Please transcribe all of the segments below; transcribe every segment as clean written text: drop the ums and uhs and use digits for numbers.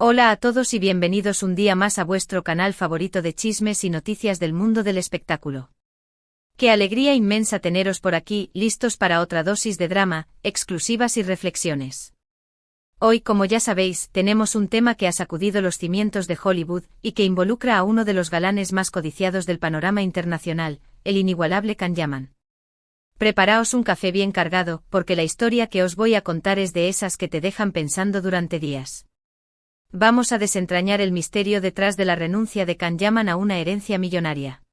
Hola a todos y bienvenidos un día más a vuestro canal favorito de chismes y noticias del mundo del espectáculo. Qué alegría inmensa teneros por aquí, listos para otra dosis de drama, exclusivas y reflexiones. Hoy, como ya sabéis, tenemos un tema que ha sacudido los cimientos de Hollywood y que involucra a uno de los galanes más codiciados del panorama internacional, el inigualable Can Yaman. Preparaos un café bien cargado, porque la historia que os voy a contar es de esas que te dejan pensando durante días. Vamos a desentrañar el misterio detrás de la renuncia de Can Yaman a una herencia millonaria.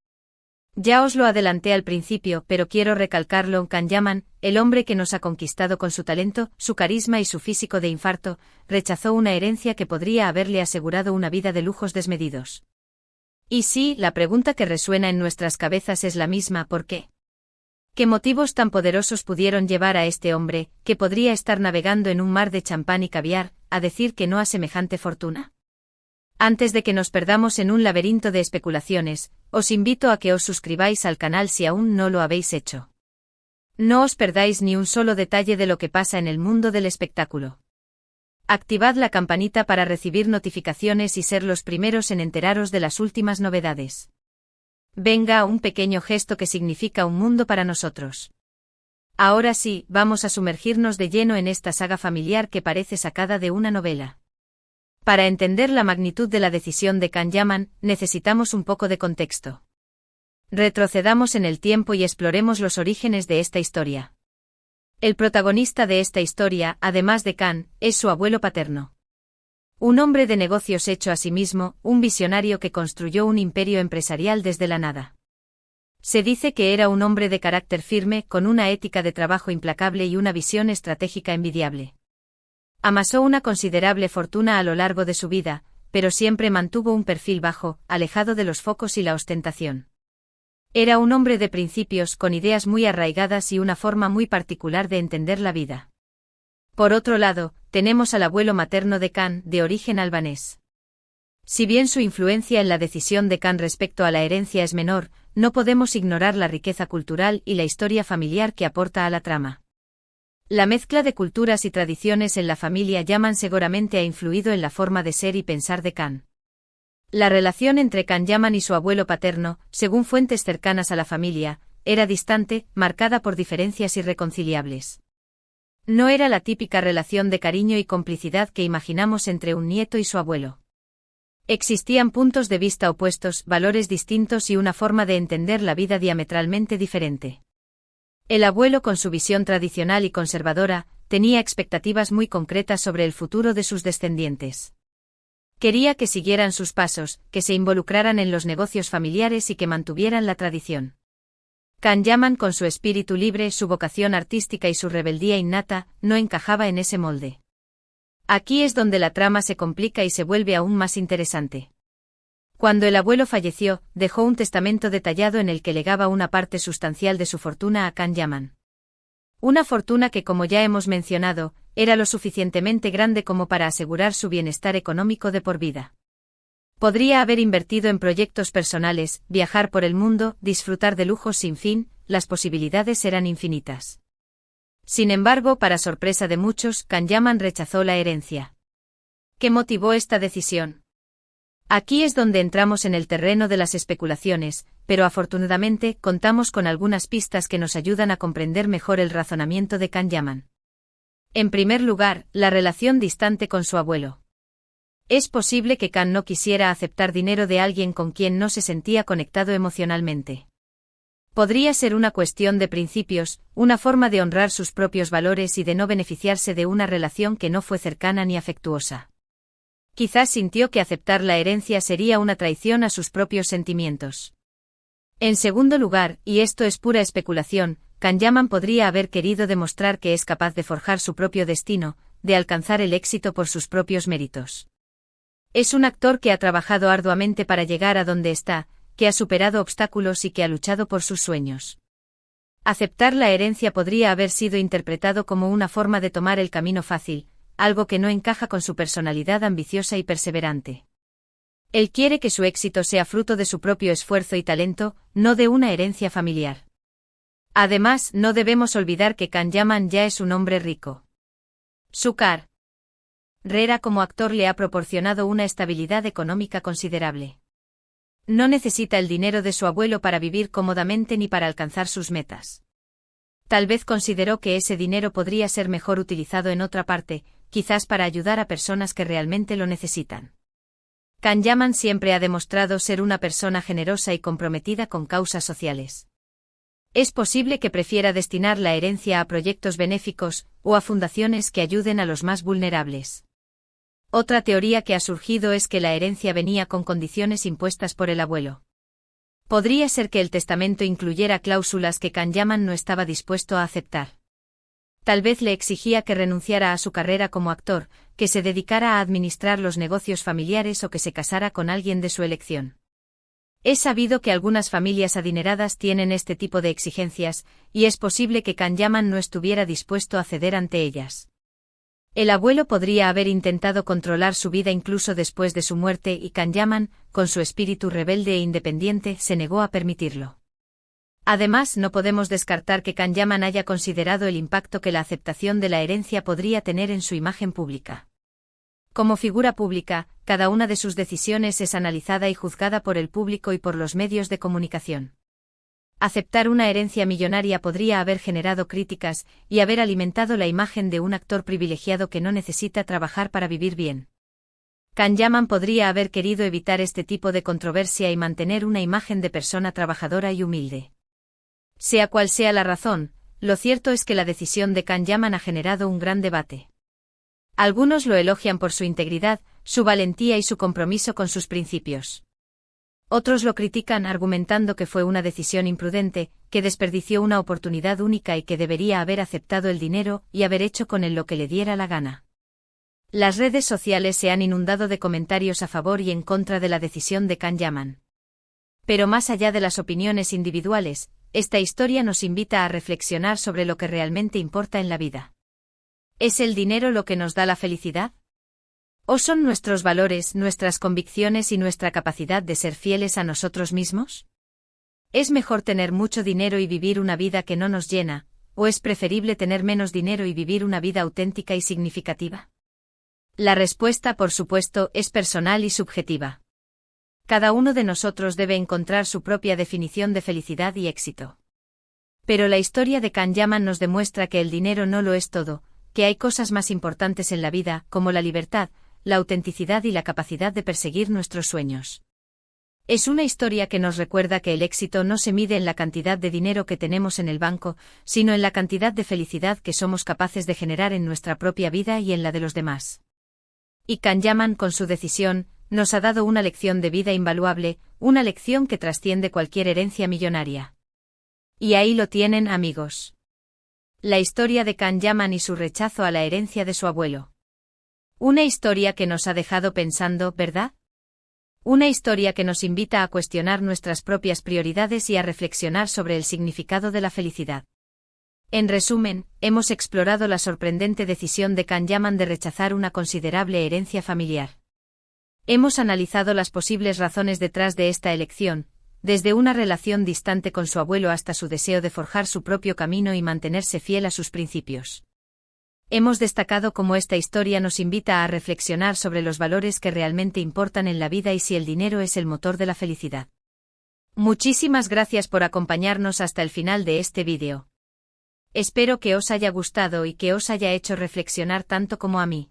Ya os lo adelanté al principio, pero quiero recalcarlo: Can Yaman, el hombre que nos ha conquistado con su talento, su carisma y su físico de infarto, rechazó una herencia que podría haberle asegurado una vida de lujos desmedidos. Y sí, la pregunta que resuena en nuestras cabezas es la misma: ¿por qué? ¿Qué motivos tan poderosos pudieron llevar a este hombre, que podría estar navegando en un mar de champán y caviar, a decir que no a semejante fortuna? Antes de que nos perdamos en un laberinto de especulaciones, os invito a que os suscribáis al canal si aún no lo habéis hecho. No os perdáis ni un solo detalle de lo que pasa en el mundo del espectáculo. Activad la campanita para recibir notificaciones y ser los primeros en enteraros de las últimas novedades. Venga, un pequeño gesto que significa un mundo para nosotros. Ahora sí, vamos a sumergirnos de lleno en esta saga familiar que parece sacada de una novela. Para entender la magnitud de la decisión de Can Yaman, necesitamos un poco de contexto. Retrocedamos en el tiempo y exploremos los orígenes de esta historia. El protagonista de esta historia, además de Can, es su abuelo paterno. Un hombre de negocios hecho a sí mismo, un visionario que construyó un imperio empresarial desde la nada. Se dice que era un hombre de carácter firme, con una ética de trabajo implacable y una visión estratégica envidiable. Amasó una considerable fortuna a lo largo de su vida, pero siempre mantuvo un perfil bajo, alejado de los focos y la ostentación. Era un hombre de principios, con ideas muy arraigadas y una forma muy particular de entender la vida. Por otro lado, tenemos al abuelo materno de Can, de origen albanés. Si bien su influencia en la decisión de Can respecto a la herencia es menor, no podemos ignorar la riqueza cultural y la historia familiar que aporta a la trama. La mezcla de culturas y tradiciones en la familia Yaman seguramente ha influido en la forma de ser y pensar de Can. La relación entre Can Yaman y su abuelo paterno, según fuentes cercanas a la familia, era distante, marcada por diferencias irreconciliables. No era la típica relación de cariño y complicidad que imaginamos entre un nieto y su abuelo. Existían puntos de vista opuestos, valores distintos y una forma de entender la vida diametralmente diferente. El abuelo, con su visión tradicional y conservadora, tenía expectativas muy concretas sobre el futuro de sus descendientes. Quería que siguieran sus pasos, que se involucraran en los negocios familiares y que mantuvieran la tradición. Can Yaman, con su espíritu libre, su vocación artística y su rebeldía innata, no encajaba en ese molde. Aquí es donde la trama se complica y se vuelve aún más interesante. Cuando el abuelo falleció, dejó un testamento detallado en el que legaba una parte sustancial de su fortuna a Can Yaman. Una fortuna que, como ya hemos mencionado, era lo suficientemente grande como para asegurar su bienestar económico de por vida. Podría haber invertido en proyectos personales, viajar por el mundo, disfrutar de lujos sin fin, las posibilidades eran infinitas. Sin embargo, para sorpresa de muchos, Can Yaman rechazó la herencia. ¿Qué motivó esta decisión? Aquí es donde entramos en el terreno de las especulaciones, pero afortunadamente contamos con algunas pistas que nos ayudan a comprender mejor el razonamiento de Can Yaman. En primer lugar, la relación distante con su abuelo. Es posible que Can no quisiera aceptar dinero de alguien con quien no se sentía conectado emocionalmente. Podría ser una cuestión de principios, una forma de honrar sus propios valores y de no beneficiarse de una relación que no fue cercana ni afectuosa. Quizás sintió que aceptar la herencia sería una traición a sus propios sentimientos. En segundo lugar, y esto es pura especulación, Can Yaman podría haber querido demostrar que es capaz de forjar su propio destino, de alcanzar el éxito por sus propios méritos. Es un actor que ha trabajado arduamente para llegar a donde está, que ha superado obstáculos y que ha luchado por sus sueños. Aceptar la herencia podría haber sido interpretado como una forma de tomar el camino fácil, algo que no encaja con su personalidad ambiciosa y perseverante. Él quiere que su éxito sea fruto de su propio esfuerzo y talento, no de una herencia familiar. Además, no debemos olvidar que Can Yaman ya es un hombre rico. Su Rera como actor le ha proporcionado una estabilidad económica considerable. No necesita el dinero de su abuelo para vivir cómodamente ni para alcanzar sus metas. Tal vez consideró que ese dinero podría ser mejor utilizado en otra parte, quizás para ayudar a personas que realmente lo necesitan. Kanyaman siempre ha demostrado ser una persona generosa y comprometida con causas sociales. Es posible que prefiera destinar la herencia a proyectos benéficos o a fundaciones que ayuden a los más vulnerables. Otra teoría que ha surgido es que la herencia venía con condiciones impuestas por el abuelo. Podría ser que el testamento incluyera cláusulas que Kanyaman no estaba dispuesto a aceptar. Tal vez le exigía que renunciara a su carrera como actor, que se dedicara a administrar los negocios familiares o que se casara con alguien de su elección. Es sabido que algunas familias adineradas tienen este tipo de exigencias, y es posible que Kanyaman no estuviera dispuesto a ceder ante ellas. El abuelo podría haber intentado controlar su vida incluso después de su muerte y Kanyaman, con su espíritu rebelde e independiente, se negó a permitirlo. Además, no podemos descartar que Kanyaman haya considerado el impacto que la aceptación de la herencia podría tener en su imagen pública. Como figura pública, cada una de sus decisiones es analizada y juzgada por el público y por los medios de comunicación. Aceptar una herencia millonaria podría haber generado críticas y haber alimentado la imagen de un actor privilegiado que no necesita trabajar para vivir bien. Kanyaman podría haber querido evitar este tipo de controversia y mantener una imagen de persona trabajadora y humilde. Sea cual sea la razón, lo cierto es que la decisión de Kanyaman ha generado un gran debate. Algunos lo elogian por su integridad, su valentía y su compromiso con sus principios. Otros lo critican argumentando que fue una decisión imprudente, que desperdició una oportunidad única y que debería haber aceptado el dinero y haber hecho con él lo que le diera la gana. Las redes sociales se han inundado de comentarios a favor y en contra de la decisión de Kanyaman. Pero más allá de las opiniones individuales, esta historia nos invita a reflexionar sobre lo que realmente importa en la vida. ¿Es el dinero lo que nos da la felicidad? ¿O son nuestros valores, nuestras convicciones y nuestra capacidad de ser fieles a nosotros mismos? ¿Es mejor tener mucho dinero y vivir una vida que no nos llena, o es preferible tener menos dinero y vivir una vida auténtica y significativa? La respuesta, por supuesto, es personal y subjetiva. Cada uno de nosotros debe encontrar su propia definición de felicidad y éxito. Pero la historia de Kanyaman nos demuestra que el dinero no lo es todo, que hay cosas más importantes en la vida, como la libertad, la autenticidad y la capacidad de perseguir nuestros sueños. Es una historia que nos recuerda que el éxito no se mide en la cantidad de dinero que tenemos en el banco, sino en la cantidad de felicidad que somos capaces de generar en nuestra propia vida y en la de los demás. Y Kanyaman, con su decisión, nos ha dado una lección de vida invaluable, una lección que trasciende cualquier herencia millonaria. Y ahí lo tienen, amigos. La historia de Kanyaman y su rechazo a la herencia de su abuelo. Una historia que nos ha dejado pensando, ¿verdad? Una historia que nos invita a cuestionar nuestras propias prioridades y a reflexionar sobre el significado de la felicidad. En resumen, hemos explorado la sorprendente decisión de Kanyaman de rechazar una considerable herencia familiar. Hemos analizado las posibles razones detrás de esta elección, desde una relación distante con su abuelo hasta su deseo de forjar su propio camino y mantenerse fiel a sus principios. Hemos destacado cómo esta historia nos invita a reflexionar sobre los valores que realmente importan en la vida y si el dinero es el motor de la felicidad. Muchísimas gracias por acompañarnos hasta el final de este vídeo. Espero que os haya gustado y que os haya hecho reflexionar tanto como a mí.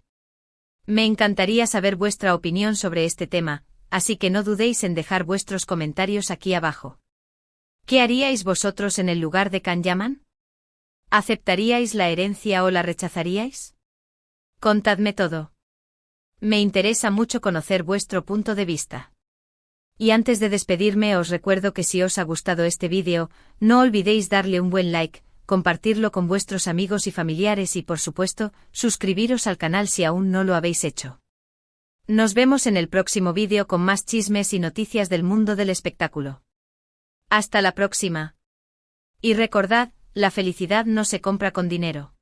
Me encantaría saber vuestra opinión sobre este tema, así que no dudéis en dejar vuestros comentarios aquí abajo. ¿Qué haríais vosotros en el lugar de Kanyaman? ¿Aceptaríais la herencia o la rechazaríais? Contadme todo. Me interesa mucho conocer vuestro punto de vista. Y antes de despedirme os recuerdo que si os ha gustado este vídeo, no olvidéis darle un buen like, compartirlo con vuestros amigos y familiares y por supuesto, suscribiros al canal si aún no lo habéis hecho. Nos vemos en el próximo vídeo con más chismes y noticias del mundo del espectáculo. Hasta la próxima. Y recordad, la felicidad no se compra con dinero.